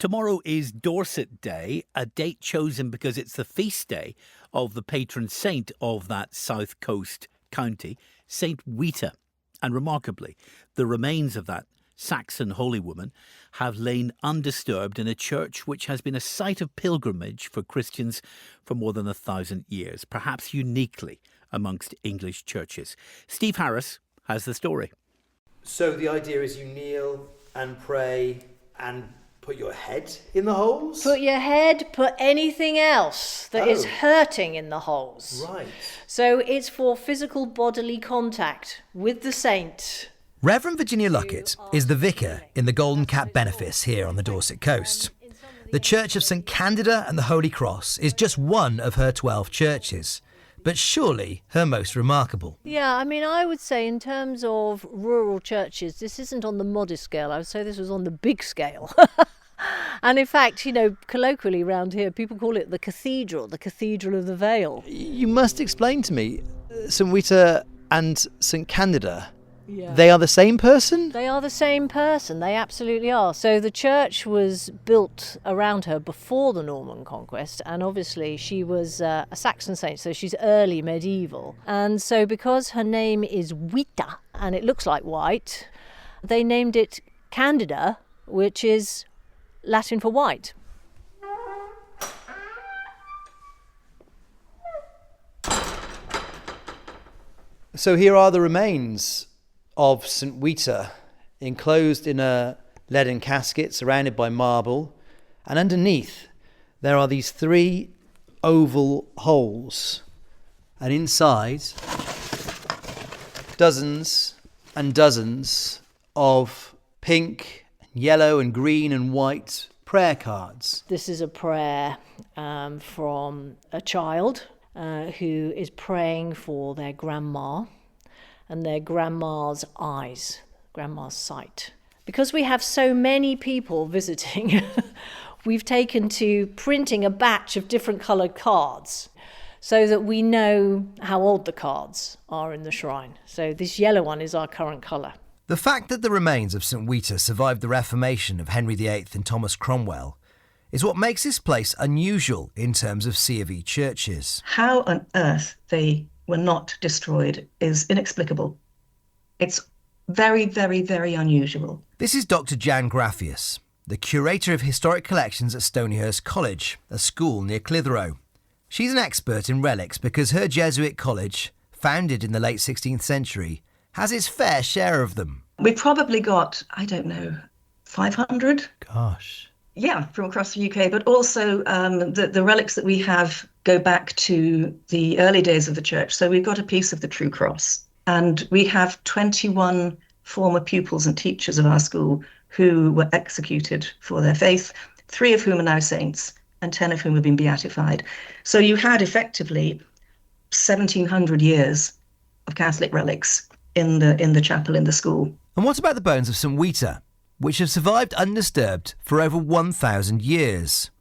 Tomorrow is Dorset Day, a date chosen because it's the feast day of the patron saint of that south coast county, St Wite. And remarkably, the remains of that Saxon holy woman have lain undisturbed in a church which has been a site of pilgrimage for Christians for more than 1,000 years, perhaps uniquely amongst English churches. Steve Harris has the story. So the idea is you kneel and pray and put your head in the holes? Put your head, put anything else that is hurting in the holes. Right. So it's for physical bodily contact with the saint. Reverend Virginia Luckett is the vicar in the Golden Cap benefice here on the Dorset coast. The Church of St Candida and the Holy Cross is just one of her 12 churches, but surely her most remarkable. Yeah, I mean, I would say in terms of rural churches, this isn't on the modest scale. I would say this was on the big scale. And in fact, colloquially around here, people call it the Cathedral of the Vale. You must explain to me, St Wite and St Candida, Yeah. they are the same person? They are the same person, they absolutely are. So the church was built around her before the Norman conquest, and obviously she was a Saxon saint, so she's early medieval. And so because her name is Wita, and it looks like white, they named it Candida, which is Latin for white. So here are the remains of St Wite, enclosed in a leaden casket surrounded by marble, and underneath there are these 3 oval holes, and inside dozens and dozens of pink, yellow and green and white prayer cards. This is a prayer from a child who is praying for their grandma and their grandma's eyes, grandma's sight. Because we have so many people visiting, we've taken to printing a batch of different coloured cards so that we know how old the cards are in the shrine. So this yellow one is our current colour. The fact that the remains of St Wite survived the Reformation of Henry VIII and Thomas Cromwell is what makes this place unusual in terms of C of E churches. How on earth they were not destroyed is inexplicable. It's very, very, very unusual. This is Dr. Jan Graffius, the curator of historic collections at Stonyhurst College, a school near Clitheroe. She's an expert in relics because her Jesuit college, founded in the late 16th century, has its fair share of them. We probably got, 500? Gosh. Yeah, from across the UK, but also the relics that we have go back to the early days of the church. So we've got a piece of the True Cross, and we have 21 former pupils and teachers of our school who were executed for their faith, 3 of whom are now saints, and 10 of whom have been beatified. So you had effectively 1,700 years of Catholic relics in the chapel in the school. And what about the bones of St Wite, which have survived undisturbed for over 1,000 years?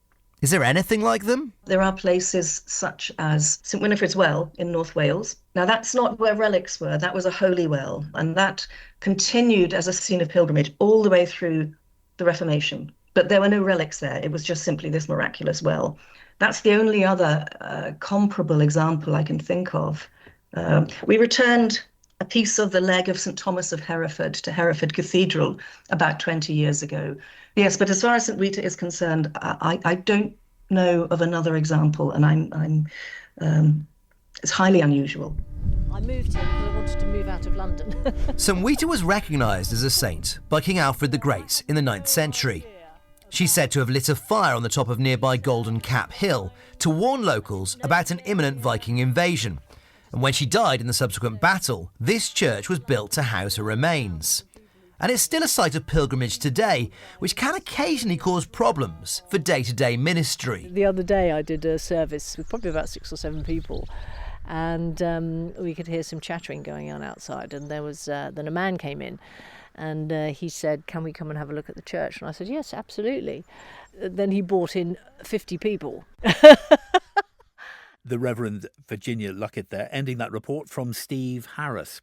Is there anything like them? There are places such as St Winifred's Well in North Wales. Now that's not where relics were, that was a holy well, and that continued as a scene of pilgrimage all the way through the Reformation. But there were no relics there, it was just simply this miraculous well. That's the only other comparable example I can think of. We returned a piece of the leg of St Thomas of Hereford to Hereford Cathedral about 20 years ago. Yes, but as far as St Wite is concerned, I don't know of another example, and it's highly unusual. I moved here because I wanted to move out of London. St Wite was recognised as a saint by King Alfred the Great in the 9th century. She's said to have lit a fire on the top of nearby Golden Cap Hill to warn locals about an imminent Viking invasion. And when she died in the subsequent battle, this church was built to house her remains. And it's still a site of pilgrimage today, which can occasionally cause problems for day-to-day ministry. The other day I did a service with probably about 6 or 7 people, and we could hear some chattering going on outside, and there was then a man came in, and he said, "Can we come and have a look at the church?" And I said, "Yes, absolutely." Then he brought in 50 people. The Reverend Virginia Luckett there, ending that report from Steve Harris.